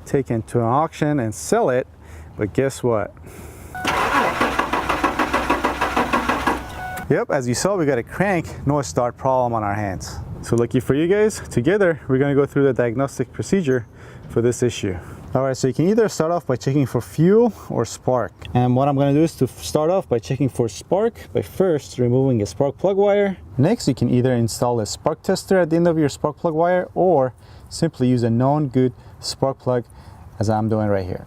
take it to an auction and sell it. But guess what? Yep, as you saw, we got a crank, no start problem on our hands. So lucky for you guys, together we're going to go through the diagnostic procedure for this issue. Alright, so you can either start off by checking for fuel or spark. And what I'm going to do is to start off by checking for spark by first removing a spark plug wire. Next, you can either install a spark tester at the end of your spark plug wire or simply use a known good spark plug as I'm doing right here.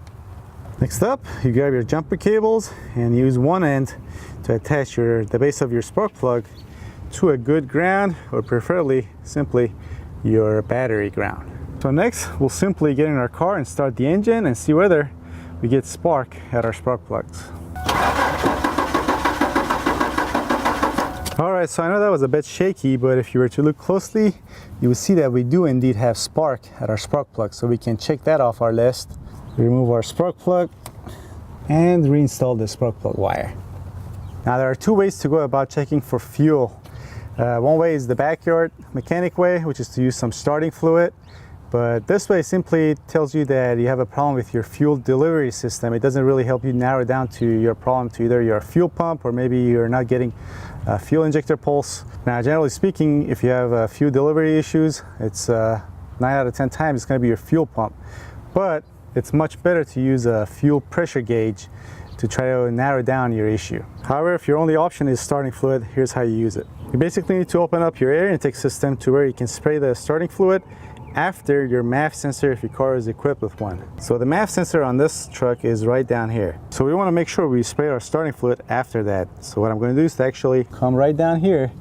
Next up, you grab your jumper cables and use one end to attach the base of your spark plug to a good ground, or preferably simply your battery ground. So next, we'll simply get in our car and start the engine and see whether we get spark at our spark plugs. Alright, so I know that was a bit shaky, but if you were to look closely, you will see that we do indeed have spark at our spark plug. So we can check that off our list. Remove our spark plug and reinstall the spark plug wire. Now there are two ways to go about checking for fuel. One way is the backyard mechanic way, which is to use some starting fluid. But this way simply tells you that you have a problem with your fuel delivery system. It doesn't really help you narrow down to your problem to either your fuel pump or maybe you're not getting a fuel injector pulse. Now generally speaking, if you have fuel delivery issues, it's 9 out of 10 times it's going to be your fuel pump. But it's much better to use a fuel pressure gauge to try to narrow down your issue. However, if your only option is starting fluid, here's how you use it. You basically need to open up your air intake system to where you can spray the starting fluid after your MAF sensor if your car is equipped with one. So the MAF sensor on this truck is right down here. So we want to make sure we spray our starting fluid after that. So what I'm going to do is to actually come right down here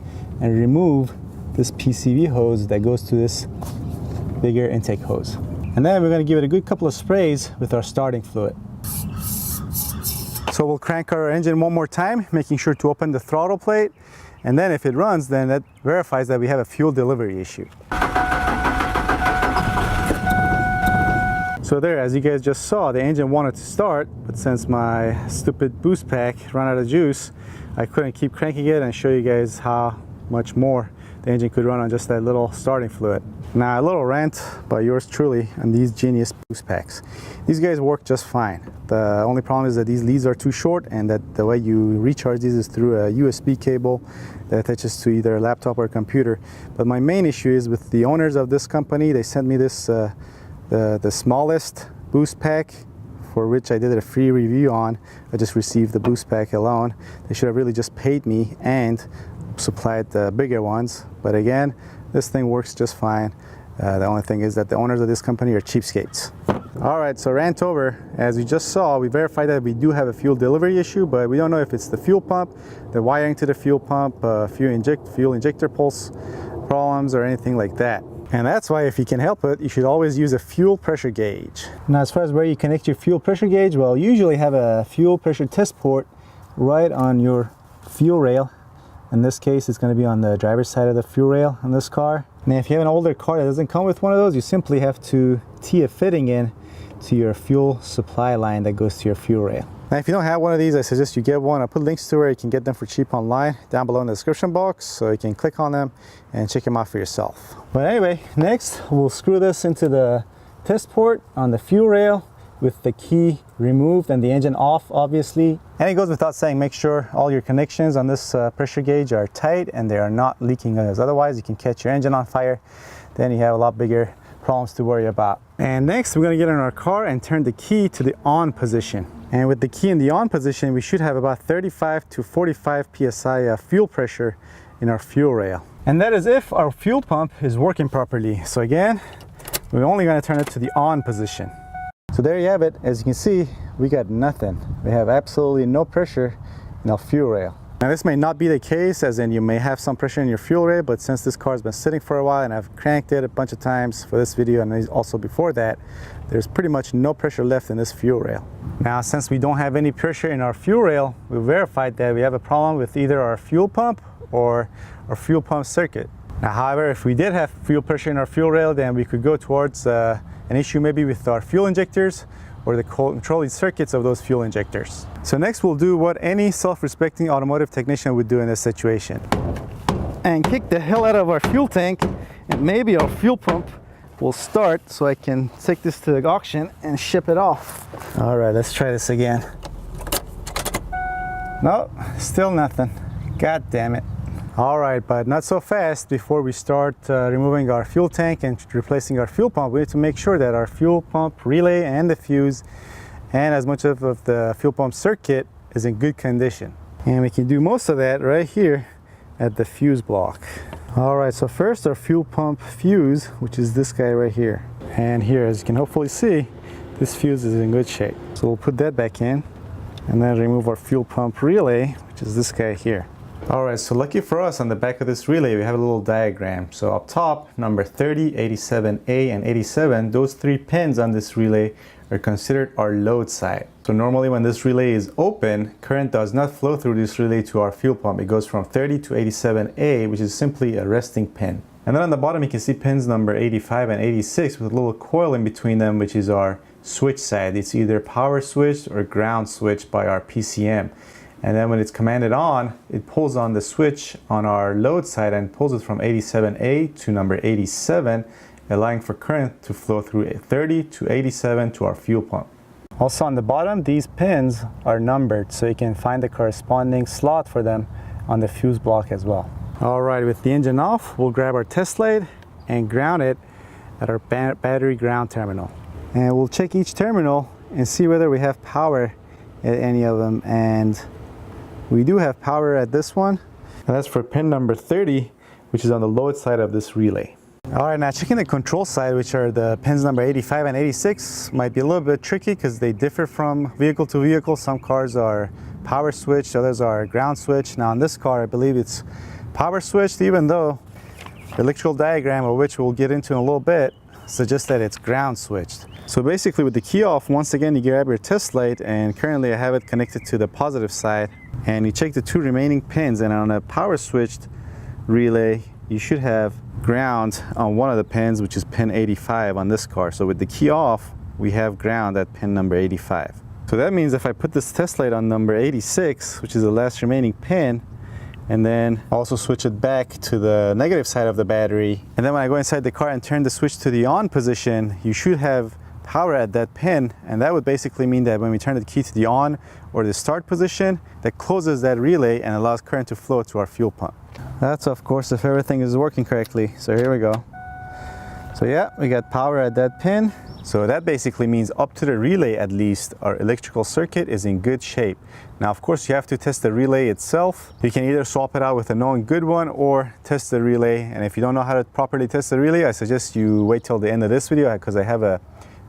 and remove this PCV hose that goes to this bigger intake hose. And then we're going to give it a good couple of sprays with our starting fluid. So we'll crank our engine one more time, making sure to open the throttle plate. And then if it runs, then that verifies that we have a fuel delivery issue. So there, as you guys just saw, the engine wanted to start, but since my stupid boost pack ran out of juice, I couldn't keep cranking it and show you guys how much more the engine could run on just that little starting fluid. Now, a little rant by yours truly on these genius boost packs. These guys work just fine. The only problem is that these leads are too short and that the way you recharge these is through a USB cable that attaches to either a laptop or a computer. But my main issue is with the owners of this company. They sent me this the smallest boost pack, for which I did a free review on. I just received the boost pack alone. They should have really just paid me and supplied the bigger ones. But again, this thing works just fine. The only thing is that the owners of this company are cheapskates. Alright, so rant over. As you just saw, we verified that we do have a fuel delivery issue, but we don't know if it's the fuel pump, the wiring to the fuel pump, fuel injector pulse problems or anything like that. And that's why, if you can help it, you should always use a fuel pressure gauge. Now, as far as where you connect your fuel pressure gauge, well, you usually have a fuel pressure test port right on your fuel rail. In this case, it's going to be on the driver's side of the fuel rail on this car. Now, if you have an older car that doesn't come with one of those, you simply have to tee a fitting in to your fuel supply line that goes to your fuel rail. Now, if you don't have one of these, I suggest you get one. I'll put links to where you can get them for cheap online down below in the description box, so you can click on them and check them out for yourself. But anyway, next we'll screw this into the test port on the fuel rail with the key removed and the engine off, obviously. And it goes without saying, make sure all your connections on this pressure gauge are tight and they are not leaking, as otherwise you can catch your engine on fire. Then you have a lot bigger problems to worry about. And next, we're going to get in our car and turn the key to the on position. And with the key in the on position, we should have about 35 to 45 psi fuel pressure in our fuel rail. And that is if our fuel pump is working properly. So again, we're only going to turn it to the on position. So there you have it. As you can see, we got nothing. We have absolutely no pressure in our fuel rail. Now, this may not be the case, as in you may have some pressure in your fuel rail, but since this car has been sitting for a while and I've cranked it a bunch of times for this video and also before that, there's pretty much no pressure left in this fuel rail. Now, since we don't have any pressure in our fuel rail, we verified that we have a problem with either our fuel pump or our fuel pump circuit. Now, however, if we did have fuel pressure in our fuel rail, then we could go towards an issue maybe with our fuel injectors or the controlling circuits of those fuel injectors. So next, we'll do what any self-respecting automotive technician would do in this situation. And kick the hell out of our fuel tank and maybe our fuel pump will start so I can take this to the auction and ship it off. All right, let's try this again. No, still nothing. God damn it. All right, but not so fast. Before we start removing our fuel tank and replacing our fuel pump, we need to make sure that our fuel pump relay and the fuse and as much of the fuel pump circuit is in good condition. And we can do most of that right here at the fuse block. All right, so first our fuel pump fuse, which is this guy right here. And here, as you can hopefully see, this fuse is in good shape. So we'll put that back in and then remove our fuel pump relay, which is this guy here. All right, so lucky for us, on the back of this relay, we have a little diagram. So up top, number 30, 87A, and 87, those 3 pins on this relay are considered our load side. So normally when this relay is open, current does not flow through this relay to our fuel pump. It goes from 30 to 87A, which is simply a resting pin. And then on the bottom, you can see pins number 85 and 86 with a little coil in between them, which is our switch side. It's either power switched or ground switched by our PCM. And then when it's commanded on, it pulls on the switch on our load side and pulls it from 87A to number 87, allowing for current to flow through 30 to 87 to our fuel pump. Also on the bottom, these pins are numbered, so you can find the corresponding slot for them on the fuse block as well. All right, with the engine off, we'll grab our test light and ground it at our battery ground terminal. And we'll check each terminal and see whether we have power at any of them. And we do have power at this one. And that's for pin number 30, which is on the load side of this relay. All right, now checking the control side, which are the pins number 85 and 86, might be a little bit tricky because they differ from vehicle to vehicle. Some cars are power switched, others are ground switched. Now on this car, I believe it's power switched, even though the electrical diagram, of which we'll get into in a little bit, suggests that it's ground switched. So basically with the key off, once again, you grab your test light, and currently I have it connected to the positive side, and you check the 2 remaining pins, and on a power switched relay, you should have ground on one of the pins, which is pin 85 on this car. So with the key off, we have ground at pin number 85. So that means if I put this test light on number 86, which is the last remaining pin, and then also switch it back to the negative side of the battery, and then when I go inside the car and turn the switch to the on position, you should have power at that pin, and that would basically mean that when we turn the key to the on or the start position, that closes that relay and allows current to flow to our fuel pump. That's of course if everything is working correctly. So here we go. So yeah, we got power at that pin. So that basically means up to the relay at least, our electrical circuit is in good shape. Now of course you have to test the relay itself. You can either swap it out with a known good one or test the relay. And if you don't know how to properly test the relay, I suggest you wait till the end of this video, because I have a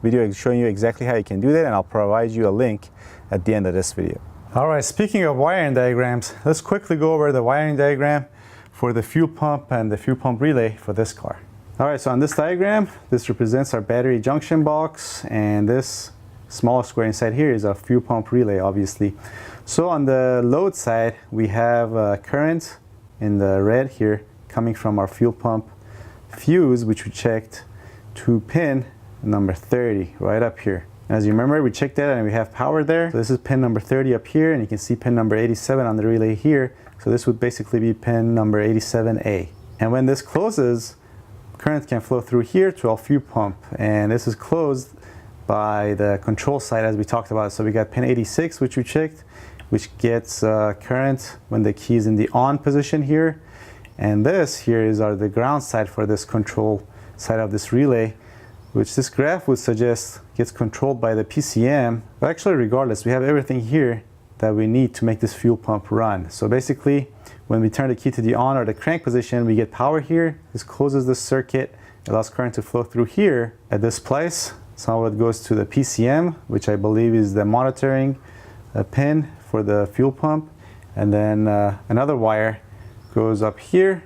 video showing you exactly how you can do that, and I'll provide you a link at the end of this video. All right, speaking of wiring diagrams, let's quickly go over the wiring diagram for the fuel pump and the fuel pump relay for this car. All right, so on this diagram, this represents our battery junction box, and this smaller square inside here is our fuel pump relay, obviously. So on the load side, we have current in the red here coming from our fuel pump fuse, which we checked to pin number 30 right up here. As you remember, we checked that and we have power there. So this is pin number 30 up here, and you can see pin number 87 on the relay here. So this would basically be pin number 87A. And when this closes, current can flow through here to our fuel pump, and this is closed by the control side as we talked about. So we got pin 86, which we checked, which gets current when the key is in the on position here. And this here is the ground side for this control side of this relay, which this graph would suggest gets controlled by the PCM. But actually, regardless, we have everything here that we need to make this fuel pump run. So basically, when we turn the key to the on or the crank position, we get power here. This closes the circuit, allows current to flow through here at this place. Some of it goes to the PCM, which I believe is the monitoring pin for the fuel pump. And then another wire goes up here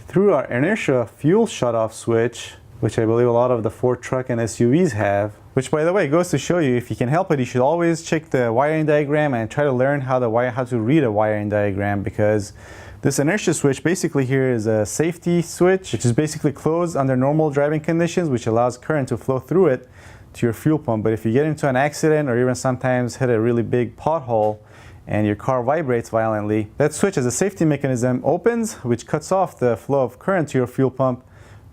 through our inertia fuel shutoff switch, which I believe a lot of the Ford truck and SUVs have. Which, by the way, goes to show you, if you can help it, you should always check the wiring diagram and try to learn how to read a wiring diagram, because this inertia switch basically here is a safety switch, which is basically closed under normal driving conditions, which allows current to flow through it to your fuel pump. But if you get into an accident or even sometimes hit a really big pothole and your car vibrates violently, that switch as a safety mechanism opens, which cuts off the flow of current to your fuel pump,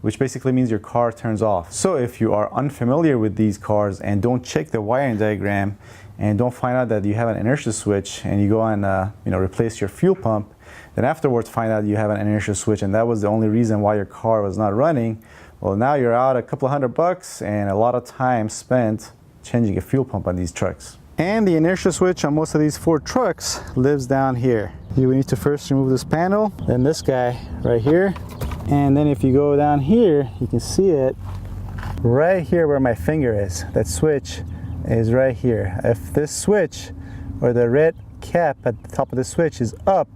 which basically means your car turns off. So if you are unfamiliar with these cars and don't check the wiring diagram and don't find out that you have an inertia switch and you go and replace your fuel pump, then afterwards find out you have an inertia switch and that was the only reason why your car was not running, well, now you're out a couple $100 and a lot of time spent changing a fuel pump on these trucks. And the inertia switch on most of these Ford trucks lives down here. You need to first remove this panel, then this guy right here. And then if you go down here, you can see it right here where my finger is. That switch is right here. If this switch or the red cap at the top of the switch is up,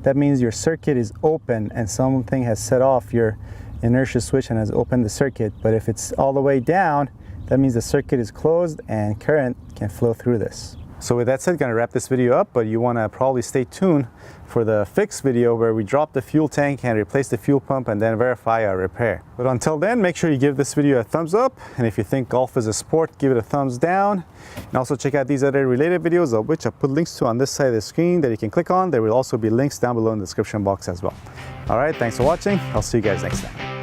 that means your circuit is open and something has set off your inertia switch and has opened the circuit. But if it's all the way down, that means the circuit is closed and current can flow through this. So with that said, gonna wrap this video up, but you wanna probably stay tuned for the fix video where we drop the fuel tank and replace the fuel pump and then verify our repair. But until then, make sure you give this video a thumbs up. And if you think golf is a sport, give it a thumbs down. And also check out these other related videos, of which I put links to on this side of the screen that you can click on. There will also be links down below in the description box as well. All right, thanks for watching. I'll see you guys next time.